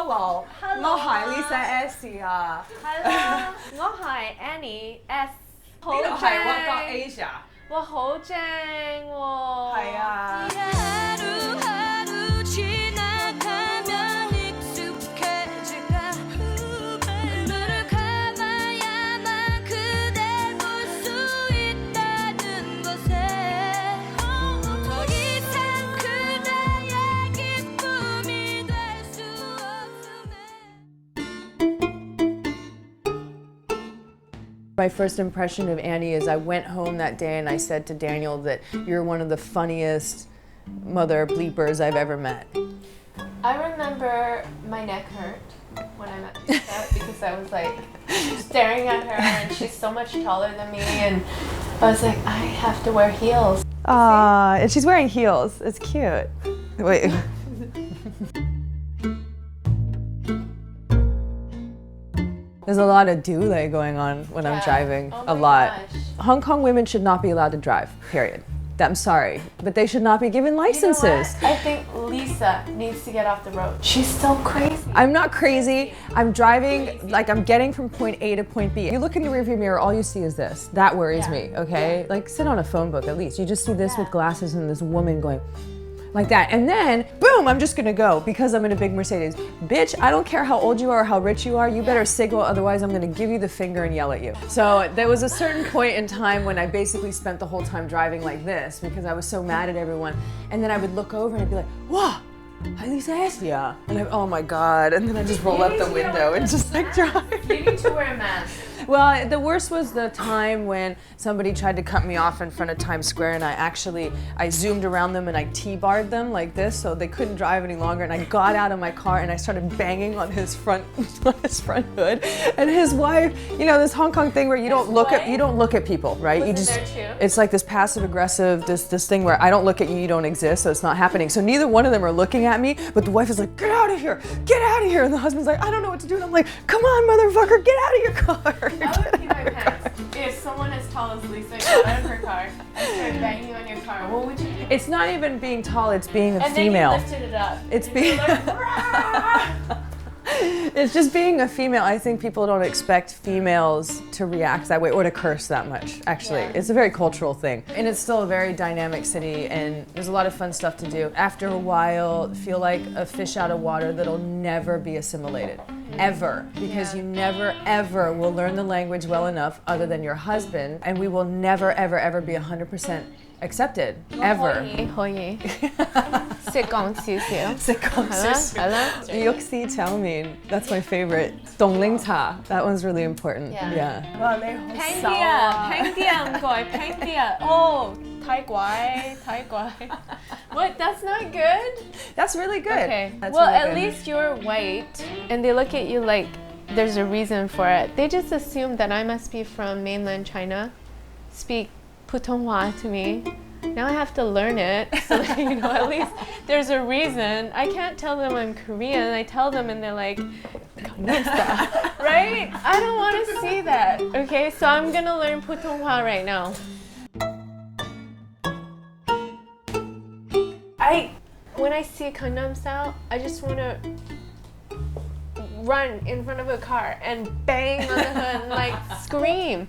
Hello， 我係 LISA Hello， 我係 Annie S， 好正。呢個係 WATT.ASIA， 哇，好正喎。係啊。My first impression of Annie is I went home that day and I said to Daniel that you're one of the funniest mother bleepers I've ever met. I remember my neck hurt when I met Lisa because I was like staring at her and she's so much taller than me and I was like, I have to wear heels. And she's wearing heels. It's cute. Wait. There's a lot of doulé going on when I'm driving, a lot. Gosh. Hong Kong women should not be allowed to drive, period. I'm sorry, but they should not be given licenses. You know what? I think Lisa needs to get off the road. She's so crazy. I'm not crazy. I'm driving, like I'm getting from point A to point B. You look in the rearview mirror, all you see is this. That worries me, okay? Like sit on a phone book at least. You just see this with glasses and this woman going like that. And then, boom, I'm just gonna go because I'm in a big Mercedes. Bitch, I don't care how old you are or how rich you are, you better signal, otherwise I'm gonna give you the finger and yell at you. So there was a certain point in time when I basically spent the whole time driving like this because I was so mad at everyone. And then I would look over and I'd be like, wow, LISA. And oh my God. And then I just roll up the window and just like drive. You need to wear a mask. Well, the worst was the time when somebody tried to cut me off in front of Times Square and I zoomed around them and I T-barred them like this so they couldn't drive any longer, and I got out of my car and I started banging on his front hood. And his wife, you know, this Hong Kong thing where you don't look at people, right? Was you just there too? It's like this passive aggressive this thing where I don't look at you, you don't exist, so it's not happening. So neither one of them are looking at me, but the wife is like, get out of here, and the husband's like, I don't know what to do, and I'm like, come on, motherfucker, get out of your car. I would pee my pants. If someone as tall as Lisa got out of her car and started banging on your car, what would you do? It's not even being tall, it's being a and female. And then you lifted it up. It's being... It's just being a female. I think people don't expect females to react that way or to curse that much, actually. Yeah. It's a very cultural thing. And it's still a very dynamic city and there's a lot of fun stuff to do. After a while, feel like a fish out of water that'll never be assimilated. Ever. Because you never, ever will learn the language well enough other than your husband, and we will never, ever, ever be 100% accepted. Ever. 可以識講少少係啦 Yuxi Chow Mein, that's my favorite. Dong Ling Cha, that one's really important. Yeah. 哇，你好瘦啊！平啲啊，唔該，平啲啊。哦，太怪。What? That's not good? That's really good. Okay. That's Well, really at good. least you're white, and they look at you like there's a reason for it. They just assume that I must be from mainland China, speak Putonghua to me. Now I have to learn it, so that, you know, at least there's a reason. I can't tell them I'm Korean. I tell them and they're like, right? I don't want to see that. Okay, so I'm gonna learn Putonghua right now. When I see Gangnam Style, I just want to run in front of a car and bang on the hood and like scream.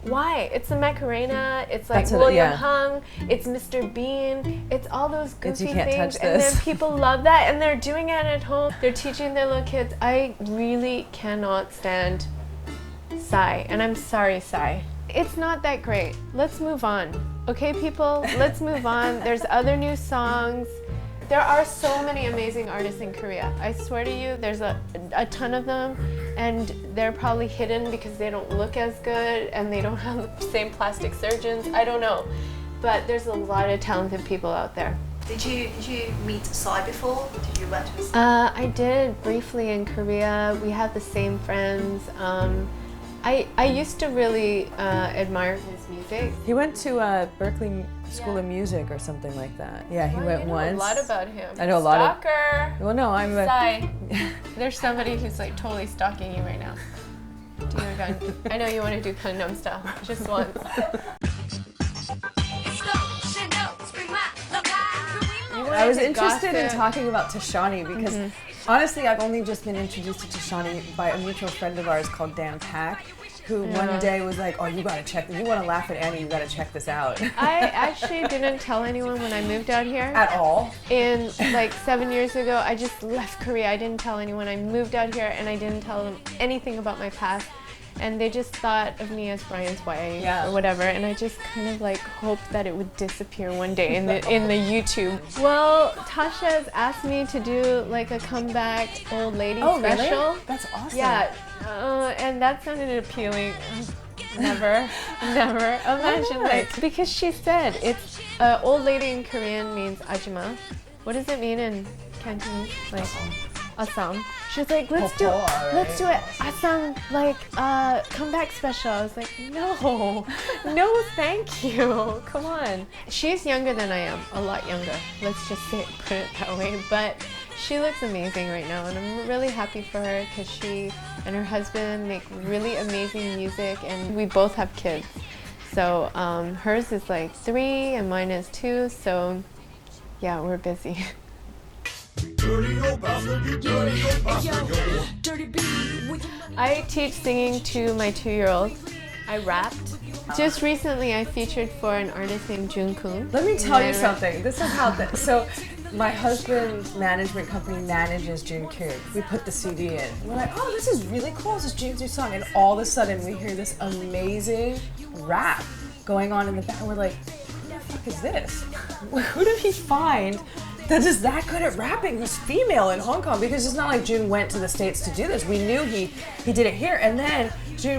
Why? It's the Macarena, it's like William Hung, it's Mr. Bean, it's all those goofy things, and then people love that and they're doing it at home. They're teaching their little kids. I really cannot stand Psy, and I'm sorry, Psy. It's not that great. Let's move on. Okay, people? Let's move on. There's other new songs. There are so many amazing artists in Korea. I swear to you, there's a ton of them, and they're probably hidden because they don't look as good and they don't have the same plastic surgeons. I don't know. But there's a lot of talented people out there. Did you meet Psy before? Did you went to his I did briefly in Korea. We have the same friends. I used to really admire his music. He went to Berkeley School of Music or something like that. Yeah, he went once. I know a lot about him. I know a lot of... Stalker. Well, no, I'm a... Psy. There's somebody who's like totally stalking you right now. Do you know, I know you want to do Gangnam Style. Just once. I was interested in talking about TASHANNIE because Honestly, I've only just been introduced to TASHANNIE by a mutual friend of ours called Dan Pack, who one day was like, oh, you gotta check this. You wanna laugh at Annie, you gotta check this out. I actually didn't tell anyone when I moved out here. At all? In like 7 years ago, I just left Korea. I didn't tell anyone. I moved out here and I didn't tell them anything about my past. And they just thought of me as Brian's wife or whatever, and I just kind of like hoped that it would disappear one day in the YouTube. Well, Tasha has asked me to do like a comeback old lady special. Really? That's awesome. Yeah, and that sounded appealing. Never, never. Imagine like, because she said it's old lady in Korean means ajima. What does it mean in Cantonese? Like Assam. She was like, let's do it, Assam, like, comeback special. I was like, no, thank you, come on. She's younger than I am, a lot younger. Let's just put it that way. But she looks amazing right now, and I'm really happy for her because she and her husband make really amazing music, and we both have kids. So hers is like 3 and mine is 2, so yeah, we're busy. I teach singing to my 2-year-old. I rapped. Just recently I featured for an artist named Jungkook. Let me tell you something. This is how, so my husband's management company manages Jungkook. We put the CD in. We're like, oh, this is really cool. This is June's new song. And all of a sudden we hear this amazing rap going on in the back. We're like, who the fuck is this? Who did he find that is that good at rapping who's female in Hong Kong? Because it's not like June went to the States to do this. We knew he did it here. And then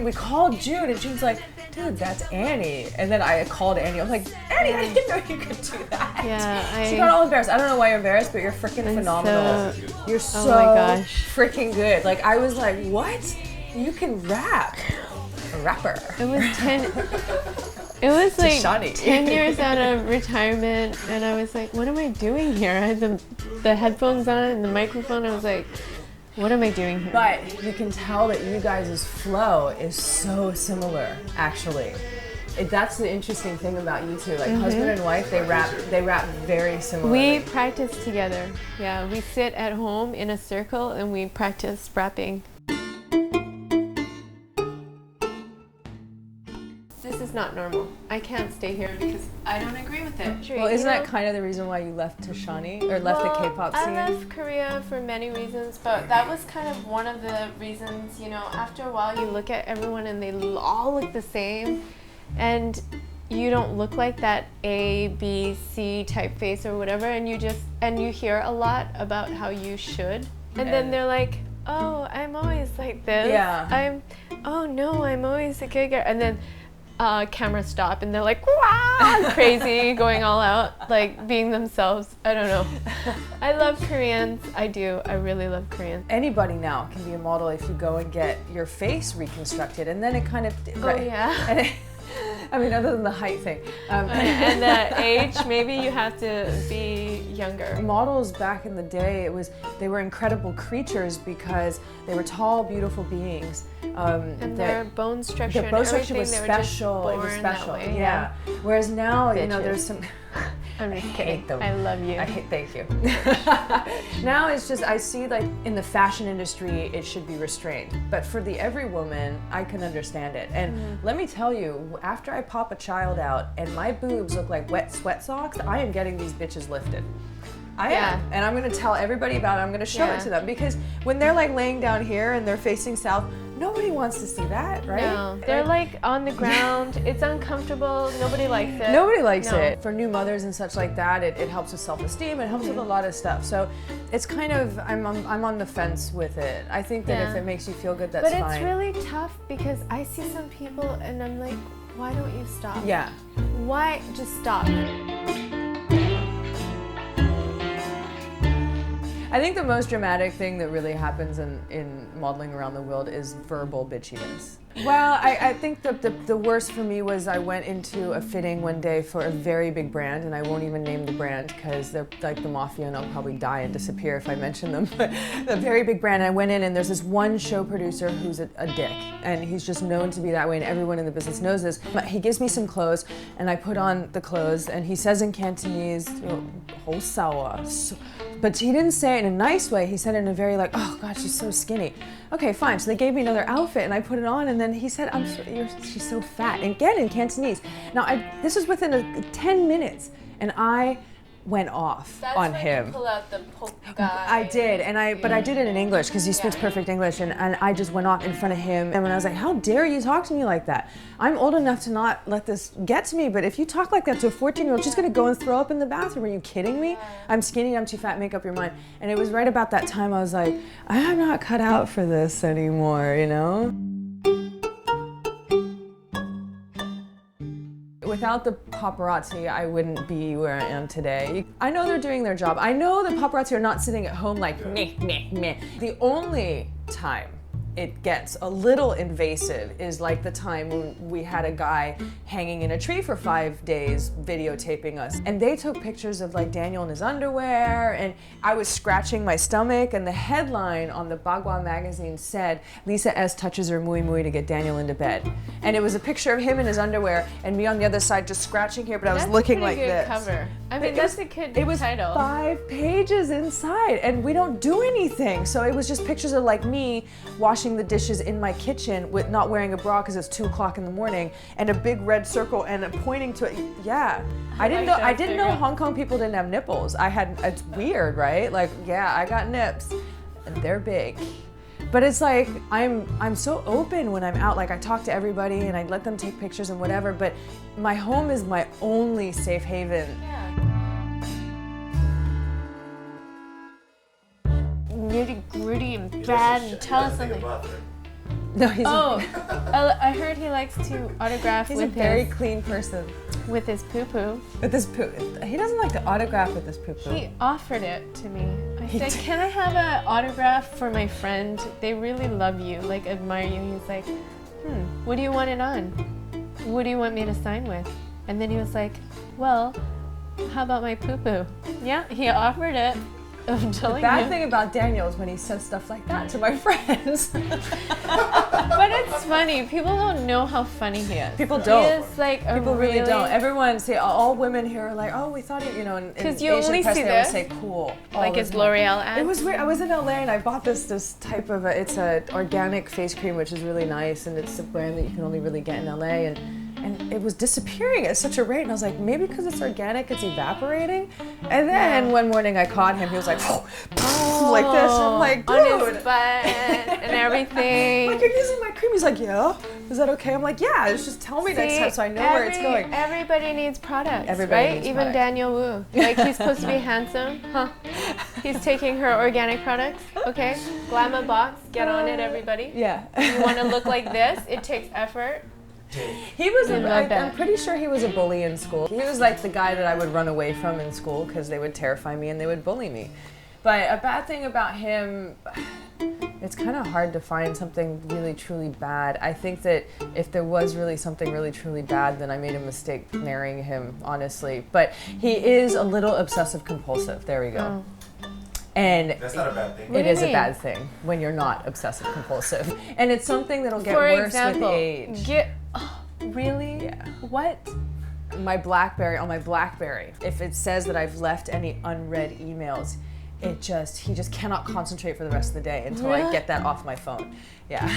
we called June, and June's like, dude, that's Annie. And then I called Annie. I was like, Annie, I didn't know you could do that. Yeah, she got all embarrassed. I don't know why you're embarrassed, but you're freaking phenomenal. You're so freaking good. Like, I was like, what? You can rap. A rapper. It was like 10 years out of retirement, and I was like, what am I doing here? I had the headphones on and the microphone. I was like, what am I doing here? But you can tell that you guys' flow is so similar, actually. That's the interesting thing about you two. Like husband and wife, they rap very similarly. We practice together. Yeah, we sit at home in a circle and we practice rapping. This is not normal. I can't stay here because I don't agree with it. Well, isn't that kind of the reason why you left TASHANNIE or left the K-pop scene? I left Korea for many reasons, but that was kind of one of the reasons. You know, after a while, you look at everyone and they all look the same, and you don't look like that A, B, C typeface or whatever, and you hear a lot about how you should, and then they're like, oh, I'm always like this. Yeah. Oh no, I'm always a good girl, and then. Camera stop and they're like, wow, crazy, going all out, like being themselves. I don't know. I love Koreans. I do. I really love Koreans. Anybody now can be a model if you go and get your face reconstructed, and then it kind of. Oh yeah. And I mean, other than the height thing. And the age, maybe you have to be younger. Models back in the day, they were incredible creatures because they were tall, beautiful beings. And their bone structure was special. It was special. Yeah. Whereas now, you know, there's some. I'm just kidding. Hate them. I love you. Thank you. Now it's just, I see like in the fashion industry, it should be restrained. But for the every woman, I can understand it. And let me tell you, after I pop a child out and my boobs look like wet sweat socks, I am getting these bitches lifted. I am. And I'm gonna tell everybody about it. I'm gonna show it to them, because when they're like laying down here and they're facing south, nobody wants to see that, right? No, they're like on the ground. It's uncomfortable. Nobody likes it. Nobody likes it. For new mothers and such like that, it helps with self-esteem. It helps with a lot of stuff. So it's kind of, I'm on the fence with it. I think that if it makes you feel good, that's fine. But it's really tough because I see some people and I'm like, why don't you stop? Yeah. Why? Just stop. I think the most dramatic thing that really happens in modeling around the world is verbal bitchiness. Well, I think the worst for me was I went into a fitting one day for a very big brand, and I won't even name the brand because they're like the mafia and I'll probably die and disappear if I mention them, but a very big brand. I went in and there's this one show producer who's a dick, and he's just known to be that way, and everyone in the business knows this. But he gives me some clothes and I put on the clothes and he says in Cantonese, "好瘦啊, But he didn't say it in a nice way. He said it in a very like, oh God, she's so skinny. Okay, fine. So they gave me another outfit and I put it on, and then he said, she's so fat. And again in Cantonese. Now, this was within 10 minutes, and I went off on him. You pull out the poke guy. I did, but I did it in English because he speaks perfect English, and I just went off in front of him. And when I was like, how dare you talk to me like that? I'm old enough to not let this get to me, but if you talk like that to a 14-year-old, she's gonna go and throw up in the bathroom. Are you kidding me? I'm skinny, I'm too fat, make up your mind. And it was right about that time I was like, I'm not cut out for this anymore, you know? Without the paparazzi, I wouldn't be where I am today. I know they're doing their job. I know the paparazzi are not sitting at home like, meh, meh, meh. The only time it gets a little invasive is like the time when we had a guy hanging in a tree for 5 days videotaping us. And they took pictures of like Daniel in his underwear, and I was scratching my stomach, and the headline on the Bagua magazine said, Lisa S touches her mui mui to get Daniel into bed. And it was a picture of him in his underwear and me on the other side just scratching here, but I was looking like this. That's a pretty good cover. I mean, that's a good title. It was 5 pages inside, and we don't do anything. So it was just pictures of like me washing the dishes in my kitchen with not wearing a bra because it's 2 o'clock in the morning, and a big red circle and pointing to it. Yeah, I didn't know Hong Kong people didn't have nipples. It's weird, right? Like, yeah, I got nips, and they're big. But it's like, I'm so open when I'm out. Like, I talk to everybody and I let them take pictures and whatever, but my home is my only safe haven. Yeah. Nitty gritty and bad, and tell us something. No, he's I heard he likes to autograph he's with a very clean person. With his poo-poo. With his poo. He doesn't like to autograph with his poo-poo. He offered it to me. I said, can I have an autograph for my friend? They really love you, like admire you. He's like, what do you want it on? What do you want me to sign with? And then he was like, well, how about my poo-poo? Yeah, he offered it. I'm telling you. The bad thing about Daniel is when he says stuff like that to my friends. But it's funny. People don't know how funny he is. People don't. He is like People really don't. Everyone say, all women here are like, oh, we thought it, you know, in you Asian only press see they always say cool. Like his L'Oreal ad. It was weird. I was in LA and I bought this type of, it's an organic face cream, which is really nice, and it's a brand that you can only really get in LA, and it was disappearing at such a rate, and I was like, maybe because it's organic, it's evaporating. And then one morning I caught him, he was like, like this. I'm like, dude. On his butt and everything. Like, you're using my cream. He's like, yeah. Is that okay? I'm like, yeah, just tell me next time so I know where it's going. Everybody needs products, everybody right? needs Even products. Daniel Wu. Like, he's supposed to be handsome, huh? He's taking her organic products, okay? Glamour box, get on it, everybody. Yeah. You want to look like this? It takes effort. He was, I'm pretty sure he was a bully in school. He was like the guy that I would run away from in school because they would terrify me and they would bully me. But a bad thing about him, it's kind of hard to find something really truly bad. I think that if there was really something really truly bad, then I made a mistake marrying him, honestly. But he is a little obsessive compulsive. There we go. And that's not a bad thing. It is a bad thing when you're not obsessive compulsive. And it's something that'll get worse with age. Really? Yeah. What? On my BlackBerry, if it says that I've left any unread emails, he just cannot concentrate for the rest of the day until I get that off my phone. Yeah.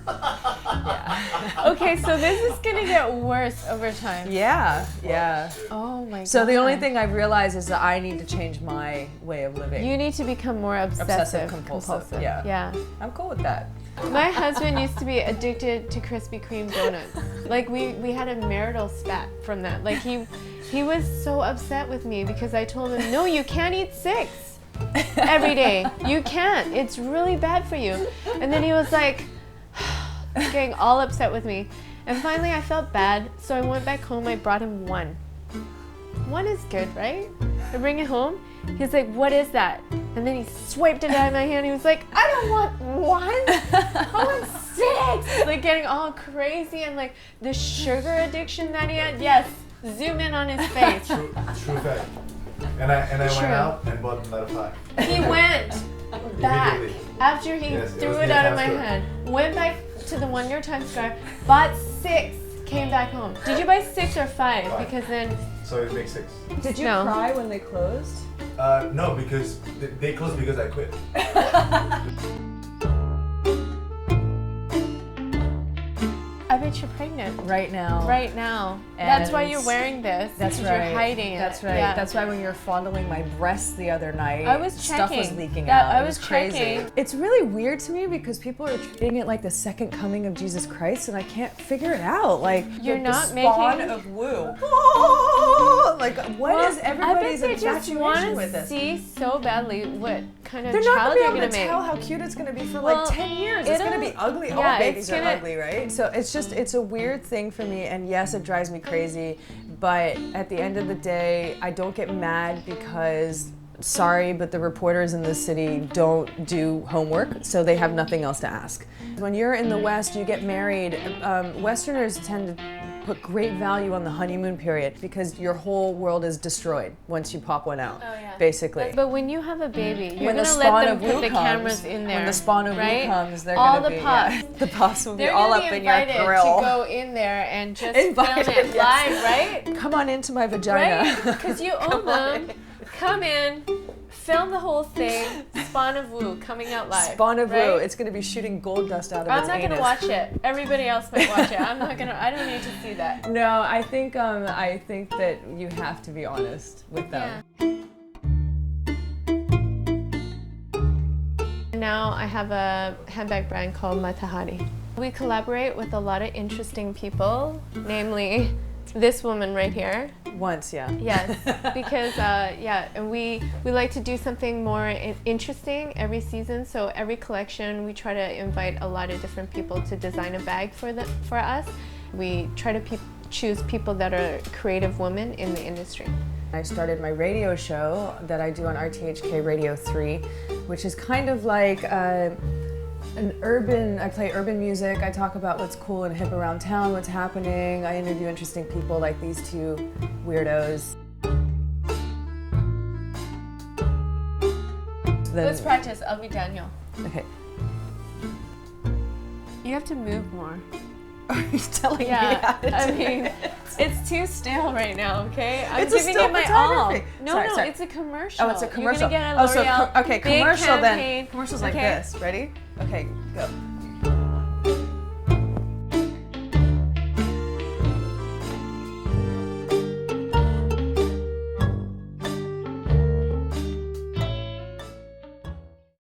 Yeah. Okay, so this is gonna get worse over time. Yeah, yeah. Oh my god. So the only thing I've realized is that I need to change my way of living. You need to become more obsessive compulsive. Yeah. Yeah. I'm cool with that. My husband used to be addicted to Krispy Kreme donuts. Like we had a marital spat from that. Like he was so upset with me because I told him, no, you can't eat 6 every day. You can't. It's really bad for you. And then he was like getting all upset with me. And finally I felt bad, so I went back home. I brought him 1. 1 is good, right? I bring it home. He's like, what is that? And then he swiped it out of my hand. He was like, I don't want 1. I want 6. Like getting all crazy, and like the sugar addiction that he had. Yes, zoom in on his face. True fact. And I went out and bought another 5. He went back after he threw it out of my hand. Went back to the one near Times Square, bought 6, came back home. Did you buy 6 or 5? Because then. So it makes 6. Did you cry when they closed? No, because they closed because I quit. I bet you're pregnant. Right now. Right now. And that's why you're wearing this. That's because right. You're hiding it. That's right. Yeah. That's why when you were fondling my breasts the other night, I was stuff was checking. leaking Yeah, out. I It was crazy. checking. It's really weird to me because people are treating it like the second coming of Jesus Christ, and I can't figure it out. Like You're the not spawn making of woo. Oh, like what is everybody's I bet they just infatuation with want this? to see so badly what kind of They're not child gonna you're be gonna able to make. tell how cute it's gonna be for Well, like 10 years. It's gonna be ugly. All babies are ugly, right? So it's a weird thing for me, and yes, it drives me crazy. But at the end of the day, I don't get mad because, sorry, but the reporters in this city don't do homework, so they have nothing else to ask. When you're in the West, you get married. Westerners tend to put great value on the honeymoon period because your whole world is destroyed once you pop one out, basically. But when you have a baby, you're When the gonna spawn let them of put Wu the comes, cameras in there. when the spawn of right? Wu comes, they're all gonna the be pups. the pups will be They're all gonna up be in your invited grill. to go in there and just film Invited, it live, right? Come on into my vagina. Right? Because you own them. Come in, film the whole thing. Spawn of Wu coming out live. Spawn of right? Wu. It's gonna be shooting gold dust out of I'm its not anus. gonna watch it. Everybody else might watch it. I don't need to see that. No, I think that you have to be honest with them. Yeah. Now I have a handbag brand called Matahari. We collaborate with a lot of interesting people, namely this woman right here. Once, yeah. Yes, because and we like to do something more interesting every season. So every collection, we try to invite a lot of different people to design a bag for us. We try to choose people that are creative women in the industry. I started my radio show that I do on RTHK Radio 3, which is kind of like I play urban music. I talk about what's cool and hip around town, what's happening. I interview interesting people like these two weirdos. Let's practice. I'll be Daniel. Okay. You have to move more. Are you telling me how to do I mean, it? It's too stale right now, okay? I'm It's a giving still it my all. photography. No, Sorry. it's a commercial. Oh, it's a commercial. You're gonna get a L'Oreal okay, big commercial campaign. then. Commercials like Okay. this. Ready? Okay, go.